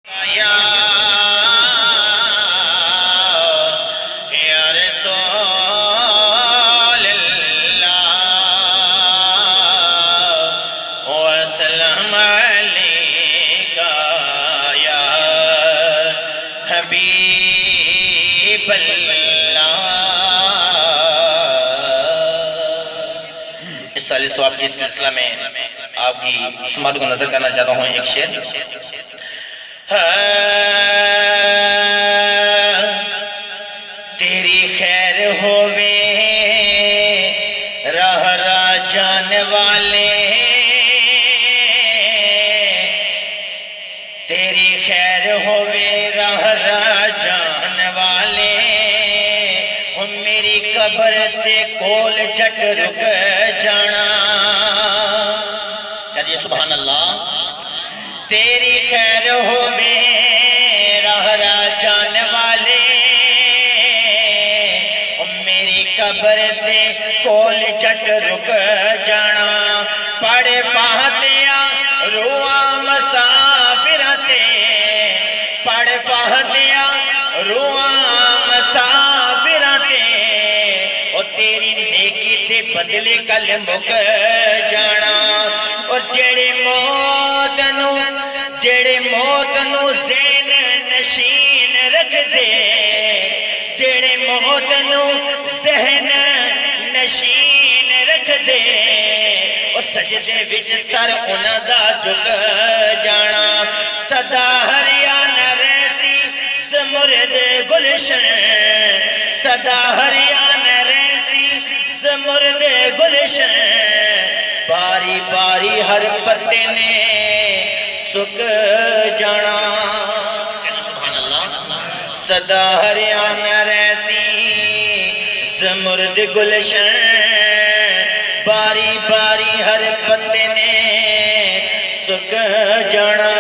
یا رسول اللہ وسلم علیکہ یا حبیب اللہ۔ اس سال ثواب کے سلسلہ میں آپ کی سماعت کو نظر کرنا چاہتا ہوں ایک شعر۔ تیری خیر ہووے راہ راہ جانے والے، تیری خیر ہووے راہ راہ جانے والے، ہم میری قبر تے کول جٹ رک جانا۔ کہتے سبحان اللہ۔ تیری خیر ہووے راہ راہ جانے والے، میری قبر تے کول جٹ رک جانا۔ پڑھ پہدیاں روحاں مسافراں تے، پڑھ پہدیاں روحاں مسافراں تے، او تیری نیکی تے بدلے کل مک جانا۔ اور جڑے موت نو ذہن نشین رکھ دے، جڑے موت نو ذہن نشین رکھ دے، او سجدے وچ سر انہاں دا جھک جانا۔ صدا ہریانہ ریسی زمرد گلشن، صدا ہریانہ ریسی زمرد گلشن، باری باری ہر پتے نے سک جانا۔ سبحان اللہ۔ صدا ہریانہ ریسی زمرد گلشن، باری باری ہر پتے نے سک جانا۔